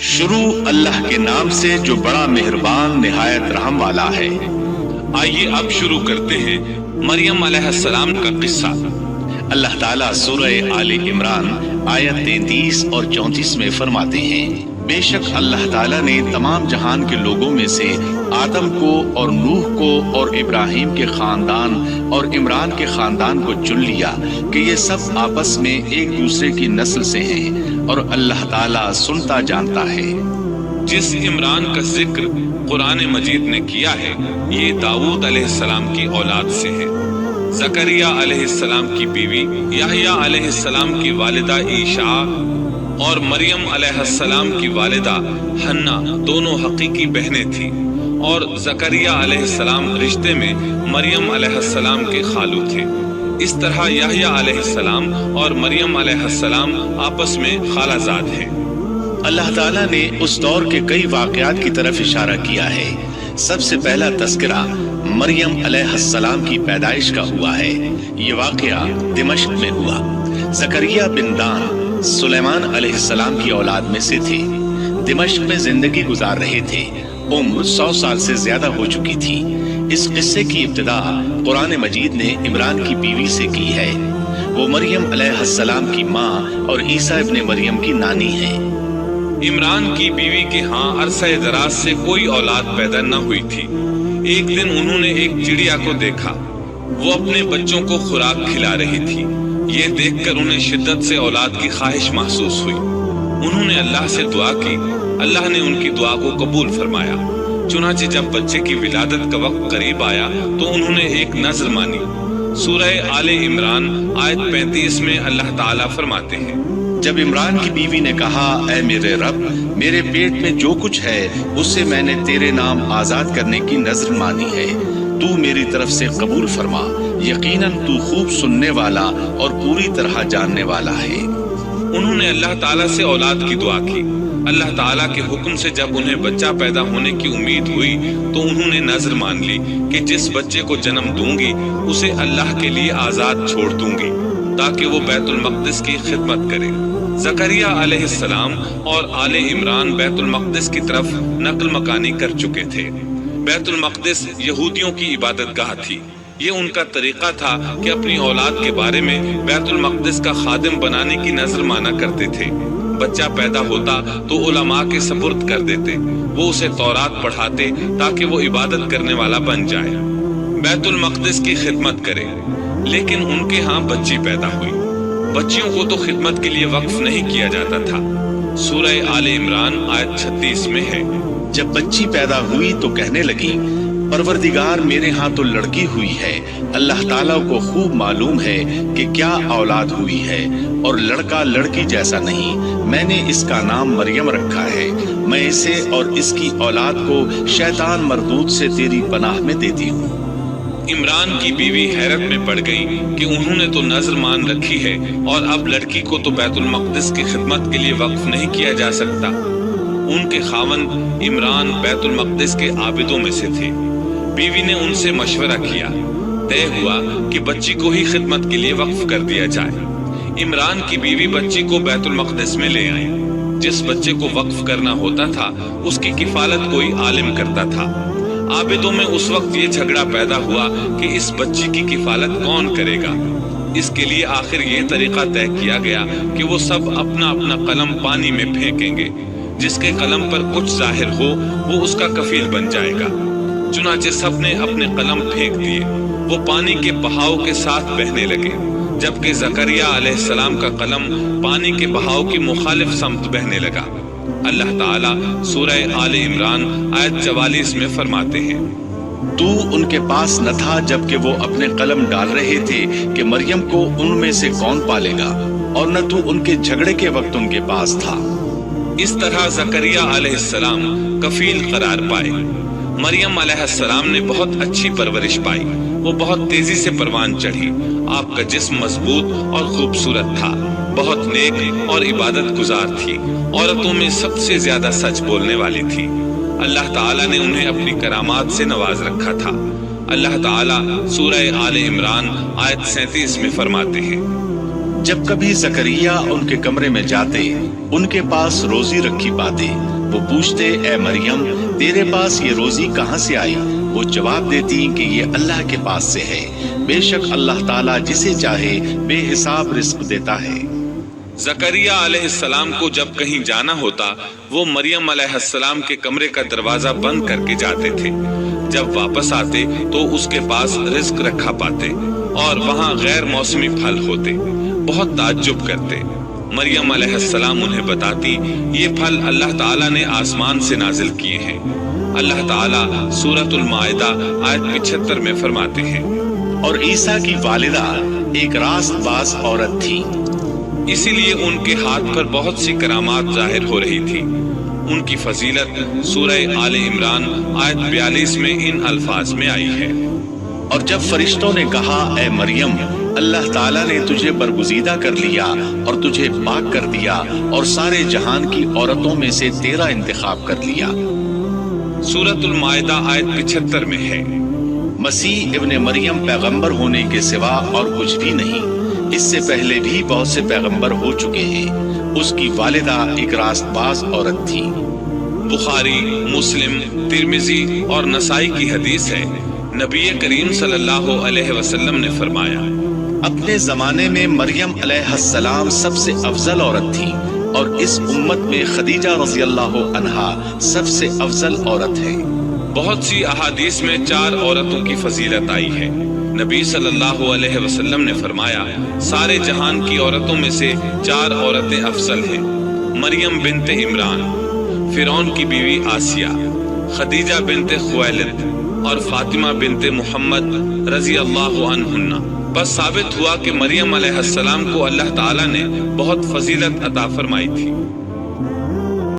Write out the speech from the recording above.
شروع اللہ کے نام سے جو بڑا مہربان نہایت رحم والا ہے۔ آئیے اب شروع کرتے ہیں مریم علیہ السلام کا قصہ۔ اللہ تعالیٰ سورہ آل عمران آیت 33 اور 34 میں فرماتے ہیں، بے شک اللہ تعالیٰ نے تمام جہان کے لوگوں میں سے آدم کو اور نوح کو اور ابراہیم کے خاندان اور عمران کے خاندان کو چن لیا کہ یہ سب آپس میں ایک دوسرے کی نسل سے ہیں اور اللہ تعالیٰ سنتا جانتا ہے۔ جس عمران کا ذکر قرآن مجید نے کیا ہے یہ داؤد علیہ السلام کی اولاد سے ہے۔ زکریا علیہ السلام کی بیوی یحییٰ علیہ السلام کی والدہ عیشا اور مریم علیہ السلام کی والدہ حنا دونوں حقیقی بہنیں تھیں، اور زکریا علیہ السلام رشتے میں مریم علیہ السلام کے خالو تھے۔ اس طرح یحییٰ علیہ السلام اور مریم علیہ السلام آپس میں خالہ زاد ہیں۔ اللہ تعالیٰ نے اس دور کے کئی واقعات کی طرف اشارہ کیا ہے۔ سب سے پہلا تذکرہ مریم علیہ السلام کی پیدائش کا ہوا ہے۔ یہ واقعہ دمشق میں ہوا۔ زکریا بن دان سلیمان علیہ السلام کی اولاد میں سے تھے۔ دمشق میں زندگی گزار رہے تھے۔ عمر 100 سال سے زیادہ ہو چکی تھی۔ اس قصے کی ابتدا قرآن مجید نے عمران کی بیوی سے کی ہے۔ وہ مریم علیہ السلام کی ماں اور عیسیٰ ابن مریم کی نانی ہے۔ عمران کی بیوی کے ہاں عرصہ دراز سے کوئی اولاد پیدا نہ ہوئی تھی۔ ایک دن انہوں نے ایک چڑیا کو دیکھا، وہ اپنے بچوں کو خوراک کھلا رہی تھی۔ یہ دیکھ کر انہیں شدت سے اولاد کی خواہش محسوس ہوئی۔ انہوں نے اللہ سے دعا کی، اللہ نے ان کی دعا کو قبول فرمایا۔ چنانچہ جب بچے کی ولادت کا وقت قریب آیا تو انہوں نے ایک نذر مانی۔ سورہ آل عمران آیت 35 میں اللہ تعالیٰ فرماتے ہیں، جب عمران کی بیوی نے کہا، اے میرے رب، میرے پیٹ میں جو کچھ ہے اسے میں نے تیرے نام آزاد کرنے کی نذر مانی ہے، تو میری طرف سے قبول فرما، یقیناً تو خوب سننے والا اور پوری طرح جاننے والا ہے۔ انہوں نے اللہ تعالیٰ سے اولاد کی دعا کی۔ اللہ تعالیٰ کے حکم سے جب انہیں بچہ پیدا ہونے کی امید ہوئی تو انہوں نے نذر مان لی کہ جس بچے کو جنم دوں گی اسے اللہ کے لیے آزاد چھوڑ دوں گی تاکہ وہ بیت المقدس کی خدمت کرے۔ زکریا علیہ السلام اور آل عمران بیت المقدس کی طرف نقل مکانی کر چکے تھے۔ بیت المقدس یہودیوں کی عبادت گاہ تھی۔ یہ ان کا طریقہ تھا کہ اپنی اولاد کے بارے میں بیت المقدس کا خادم بنانے کی نذر مانا کرتے تھے۔ بچہ پیدا ہوتا تو علماء کے سپرد کر دیتے، وہ اسے تورات پڑھاتے تاکہ وہ عبادت کرنے والا بن جائے، بیت المقدس کی خدمت کرے۔ لیکن ان کے ہاں بچی پیدا ہوئی۔ بچیوں کو تو خدمت کے لیے وقف نہیں کیا جاتا تھا۔ سورہ آل عمران آیت 36 میں ہے، جب بچی پیدا ہوئی تو کہنے لگی، پروردگار میرے ہاں تو لڑکی ہوئی ہے، اللہ تعالیٰ کو خوب معلوم ہے کہ کیا اولاد ہوئی ہے، اور لڑکا لڑکی جیسا نہیں، میں نے اس کا نام مریم رکھا ہے، میں اسے اور اس کی اولاد کو شیطان مردود سے تیری پناہ میں دیتی ہوں۔ عمران کی بیوی حیرت میں پڑ گئی کہ انہوں نے تو نذر مان رکھی ہے اور اب لڑکی کو تو بیت المقدس کی خدمت کے لیے وقف نہیں کیا جا سکتا۔ ان کے خاوند عمران بیت المقدس کے عابدوں میں سے تھے۔ بیوی نے ان سے مشورہ کیا، طے ہوا کہ بچی کو ہی خدمت کے لیے وقف کر دیا جائے۔ عمران کی بیوی بچی کو بیت المقدس میں لے آئی۔ جس بچے کو وقف کرنا ہوتا تھا اس کی کفالت کوئی عالم کرتا تھا۔ عابدوں میں اس وقت یہ جھگڑا پیدا ہوا کہ اس بچی کی کفالت کون کرے گا۔ اس کے لیے آخر یہ طریقہ طے کیا گیا کہ وہ سب اپنا اپنا قلم پانی میں پھینکیں گے، جس کے قلم پر کچھ ظاہر ہو وہ اس کا کفیل بن جائے گا۔ چنانچہ سب نے اپنے قلم پھینک دیے، وہ پانی کے بہاؤ کے ساتھ بہنے لگے، جبکہ زکریا علیہ السلام کا قلم پانی کے بہاؤ کی مخالف سمت بہنے لگا۔ اللہ تعالیٰ سورہ آل عمران آیت 44 میں فرماتے ہیں، تو ان کے پاس نہ تھا جبکہ وہ اپنے قلم ڈال رہے تھے کہ مریم کو ان میں سے کون پالے گا، اور نہ تو ان کے جھگڑے کے وقت ان کے پاس تھا۔ اس طرح زکریا علیہ السلام کفیل قرار پائے۔ مریم علیہ السلام نے بہت اچھی پرورش پائی، وہ بہت تیزی سے پروان چڑھی۔ آپ کا جسم مضبوط اور خوبصورت تھا، بہت نیک اور عبادت گزار تھی، عورتوں میں سب سے زیادہ سچ بولنے والی تھی۔ اللہ تعالیٰ نے انہیں اپنی کرامات سے نواز رکھا تھا۔ اللہ تعالیٰ سورہ آل عمران آیت 37 میں فرماتے ہیں، جب کبھی زکریا ان کے کمرے میں جاتے ان کے پاس روزی رکھی پاتے، وہ پوچھتے اے مریم تیرے پاس یہ روزی کہاں سے آئی؟ وہ جواب دیتی کہ یہ اللہ کے پاس سے ہے، بے شک اللہ تعالیٰ جسے چاہے بے حساب رزق دیتا ہے۔ زکریا علیہ السلام کو جب کہیں جانا ہوتا وہ مریم علیہ السلام کے کمرے کا دروازہ بند کر کے جاتے تھے۔ جب واپس آتے تو اس کے پاس رزق رکھا پاتے اور وہاں غیر موسمی پھل ہوتے۔ بہت تعجب کرتے۔ مریم علیہ السلام انہیں بتاتی یہ پھل اللہ تعالیٰ نے آسمان سے نازل کیے ہیں۔ اللہ تعالیٰ سورۃ المائدہ آیت 75 میں فرماتے ہیں، اور عیسیٰ کی والدہ ایک راست باز عورت تھی، اسی لیے ان کے ہاتھ پر بہت سی کرامات ظاہر ہو رہی تھی۔ ان کی فضیلت سورہ آل عمران آیت 42 میں ان الفاظ میں آئی ہے، اور جب فرشتوں نے کہا اے مریم اللہ تعالیٰ نے تجھے برگزیدہ کر لیا اور تجھے پاک کر دیا اور سارے جہان کی عورتوں میں سے تیرا انتخاب کر لیا۔ سورۃ المائدہ آیت 75 میں ہے، مسیح ابن مریم پیغمبر ہونے کے سوا اور کچھ بھی نہیں، اس سے پہلے بھی بہت سے پیغمبر ہو چکے ہیں۔ اس کی والدہ ایک راست باز عورت تھی۔ بخاری، مسلم، ترمذی اور نسائی کی حدیث ہے، نبی کریم صلی اللہ علیہ وسلم نے فرمایا، اپنے زمانے میں مریم علیہ السلام سب سے افضل عورت تھی اور اس امت میں خدیجہ رضی اللہ عنہا سب سے افضل عورت ہے۔ بہت سی احادیث میں 4 عورتوں کی فضیلت آئی ہے۔ نبی صلی اللہ علیہ وسلم نے فرمایا سارے جہان کی عورتوں میں سے 4 عورتیں افضل ہیں، مریم بنت عمران، فرعون کی بیوی آسیہ، خدیجہ بنت خویلد اور فاطمہ بنت محمد رضی اللہ عنہن۔ بس ثابت ہوا کہ مریم علیہ السلام کو اللہ تعالیٰ نے بہت فضیلت عطا فرمائی تھی۔